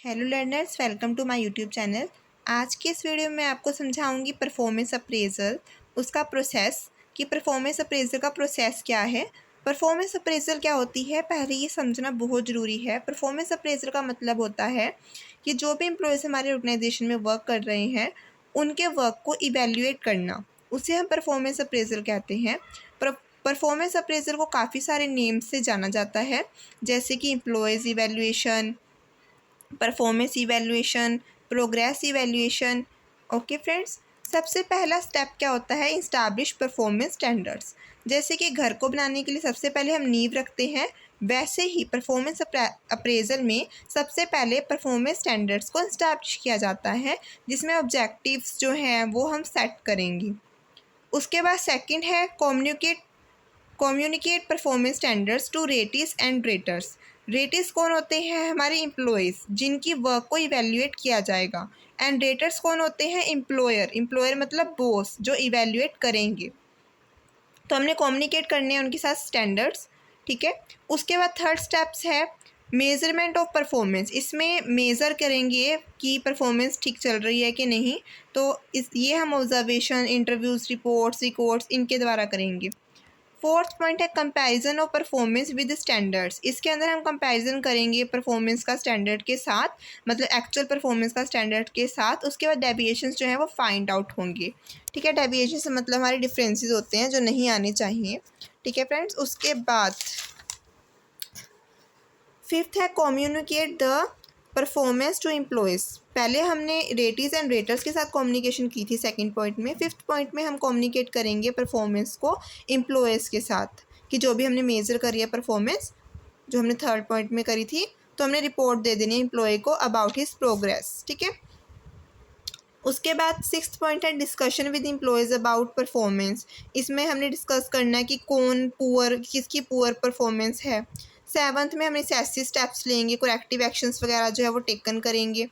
Hello learners, welcome to my YouTube channel. आज की इस वीडियो में आपको समझाऊंगी परफॉर्मेंस अप्रेजल, उसका प्रोसेस कि परफॉर्मेंस अप्रेजल का प्रोसेस क्या है। परफॉर्मेंस अप्रेजल क्या होती है, पहले ये समझना बहुत ज़रूरी है। परफॉर्मेंस अप्रेजल का मतलब होता है कि जो भी एम्प्लॉयज़ हमारे ऑर्गेनाइजेशन में वर्क कर रहे हैं उनके वर्क को इवेल्युएट करना, उसे हम परफॉर्मेंस अप्रेजल कहते हैं। परफॉर्मेंस अप्रेजल को काफ़ी सारे नेम से जाना जाता है, जैसे कि employees evaluation, performance evaluation, progress evaluation. Okay friends, सबसे पहला स्टेप क्या होता है, इस्टैब्लिश परफॉर्मेंस स्टैंडर्ड्स। जैसे कि घर को बनाने के लिए सबसे पहले हम नींव रखते हैं, वैसे ही परफॉर्मेंस अप्रेजल में सबसे पहले परफॉर्मेंस स्टैंडर्ड्स को इस्टैब्लिश किया जाता है, जिसमें ऑब्जेक्टिव्स जो हैं वो हम सेट करेंगे। उसके बाद सेकंड है communicate performance standards to ratees and raters. Ratees कौन होते हैं, हमारे एम्प्लॉयज़ जिनकी वर्क को इवेल्युएट किया जाएगा। एंड रेटर्स कौन होते हैं, एम्प्लॉयर मतलब बॉस जो इवेल्युएट करेंगे। तो हमने कम्युनिकेट करने हैं उनके साथ स्टैंडर्ड्स, ठीक है। उसके बाद थर्ड स्टेप्स है मेज़रमेंट ऑफ परफॉर्मेंस। इसमें मेज़र करेंगे कि परफॉर्मेंस ठीक चल रही है कि नहीं। तो ये हम ऑब्जर्वेशन, इंटरव्यूज़, रिकॉर्ड्स इनके द्वारा करेंगे। फोर्थ पॉइंट है comparison of performance with standards. इसके अंदर हम कंपैरिजन करेंगे परफॉर्मेंस का स्टैंडर्ड के साथ, मतलब एक्चुअल परफॉर्मेंस का स्टैंडर्ड के साथ। उसके बाद डेविएशंस जो है वो फाइंड आउट होंगे, ठीक है। डेविएशन से मतलब हमारे डिफरेंसेस होते हैं जो नहीं आने चाहिए, ठीक है फ्रेंड्स। उसके बाद फिफ्थ है communicate the performance to employees. पहले हमने रेटिस एंड रेटर्स के साथ कम्युनिकेशन की थी सेकंड पॉइंट में। फिफ्थ पॉइंट में हम कम्युनिकेट करेंगे परफॉर्मेंस को एम्प्लॉयज़ के साथ, कि जो भी हमने मेज़र करी है परफॉर्मेंस, जो हमने थर्ड पॉइंट में करी थी, तो हमने रिपोर्ट दे देनी है एम्प्लॉय को अबाउट हिज प्रोग्रेस, ठीक है। उसके बाद सिक्स्थ पॉइंट है discussion with employees about performance. इसमें हमने डिस्कस करना है कि किसकी पुअर परफॉर्मेंस है। सेवन्थ में हम ऐसे स्टेप्स लेंगे, करेक्टिव एक्शंस वगैरह जो है वो टेकन करेंगे।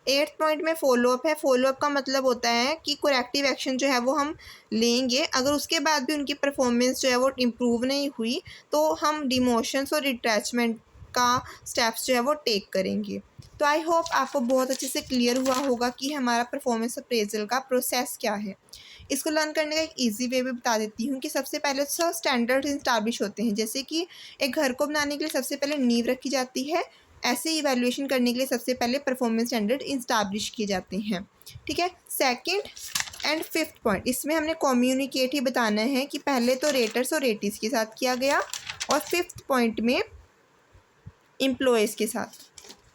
एट्थ पॉइंट में फॉलोअप है। फॉलोअप का मतलब होता है कि करेक्टिव एक्शन जो है वो हम लेंगे, अगर उसके बाद भी उनकी परफॉर्मेंस जो है वो इम्प्रूव नहीं हुई तो हम डिमोशंस और रिट्रैचमेंट का स्टेप्स जो है वो टेक करेंगे। तो आई होप आपको बहुत अच्छे से क्लियर हुआ होगा कि हमारा परफॉर्मेंस अप्रेजल का प्रोसेस क्या है। इसको लर्न करने का एक इजी वे भी बता देती हूँ कि सबसे पहले तो स्टैंडर्ड इस्टैब्लिश होते हैं। जैसे कि एक घर को बनाने के लिए सबसे पहले नींव रखी जाती है, ऐसे ही इवैल्यूएशन करने के लिए सबसे पहले परफॉर्मेंस स्टैंडर्ड इस्टैब्लिश किए जाते हैं, ठीक है। सेकंड एंड फिफ्थ पॉइंट, इसमें हमने कम्युनिकेट ही बताना है कि पहले तो रेटर्स और रेटिस के साथ किया गया और फिफ्थ पॉइंट में एम्प्लॉयज़ के साथ,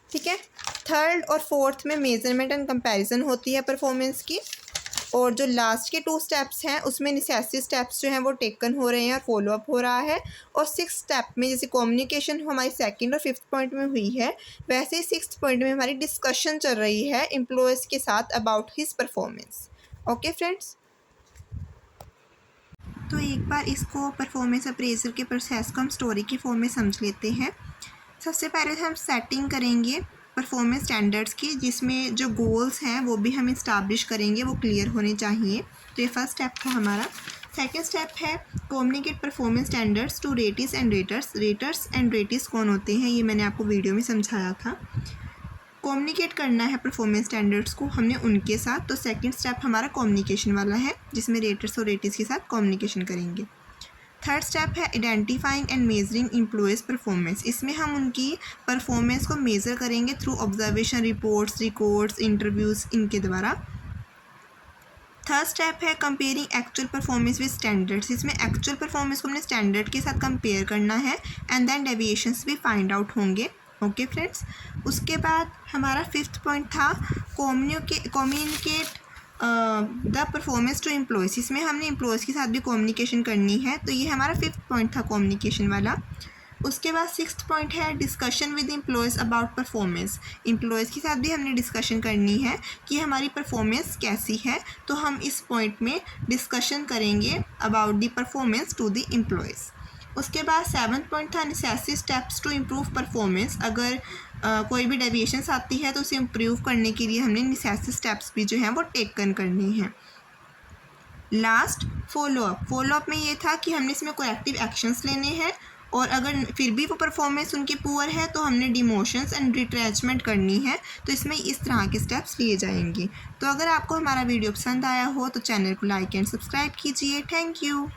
ठीक है। थर्ड और फोर्थ में मेजरमेंट एंड कंपैरिजन होती है परफॉर्मेंस की। और जो लास्ट के टू स्टेप्स हैं उसमें नेसेसरी स्टेप्स जो हैं वो टेकन हो रहे हैं और फॉलोअप हो रहा है। और सिक्स स्टेप में जैसे कम्युनिकेशन हमारी सेकंड और फिफ्थ पॉइंट में हुई है, वैसे ही सिक्स्थ पॉइंट में हमारी डिस्कशन चल रही है एम्प्लॉयज़ के साथ about his performance. Okay friends, तो एक बार इसको परफॉर्मेंस अप्रेजल के प्रोसेस को हम स्टोरी के फॉर्म में समझ लेते हैं। सबसे पहले हम सेटिंग करेंगे परफॉर्मेंस स्टैंडर्ड्स की, जिसमें जो गोल्स हैं वो भी हम इस्टैब्लिश करेंगे, वो क्लियर होने चाहिए। तो ये फर्स्ट स्टेप था हमारा। सेकंड स्टेप है communicate performance standards to ratees and raters. Raters and ratees कौन होते हैं, ये मैंने आपको वीडियो में समझाया था। कम्युनिकेट करना है परफॉर्मेंस स्टैंडर्ड्स को हमने उनके साथ। तो सेकंड स्टेप हमारा कम्युनिकेशन वाला है, जिसमें रेटर्स और रेटिस के साथ कम्युनिकेशन करेंगे। थर्ड स्टेप है identifying and measuring employees performance. इसमें हम उनकी परफॉर्मेंस को मेज़र करेंगे थ्रू ऑब्जर्वेशन, रिकॉर्ड्स, इंटरव्यूज़ इनके द्वारा। थर्ड स्टेप है comparing actual performance with standards. इसमें एक्चुअल परफॉर्मेंस को हमने स्टैंडर्ड के साथ कंपेयर करना है एंड देन डेविएशंस भी फाइंड आउट होंगे। ओके फ्रेंड्स, उसके बाद हमारा फिफ्थ पॉइंट था communicate the performance to employees. इसमें हमने एम्प्लॉयज़ के साथ भी कम्युनिकेशन करनी है, तो ये हमारा फिफ्थ पॉइंट था कम्युनिकेशन वाला। उसके बाद सिक्स्थ पॉइंट है discussion with employees about performance. Employees के साथ भी हमने डिस्कशन करनी है कि हमारी परफॉर्मेंस कैसी है, तो हम इस पॉइंट में डिस्कशन करेंगे about the performance to the employees. उसके बाद सेवन्थ पॉइंट था necessary steps to improve performance. अगर कोई भी डेविएशंस आती है तो उसे इम्प्रूव करने के लिए हमने नेसेसरी स्टेप्स भी जो हैं वो टेकन करनी है। लास्ट फॉलोअप में ये था कि हमने इसमें करेक्टिव एक्शंस लेने हैं और अगर फिर भी वो परफॉर्मेंस उनकी पुअर है तो हमने डिमोशंस एंड रिट्रैचमेंट करनी है। तो इसमें इस तरह के स्टेप्स लिए जाएंगे। तो अगर आपको हमारा वीडियो पसंद आया हो तो चैनल को लाइक एंड सब्सक्राइब कीजिए। Thank you.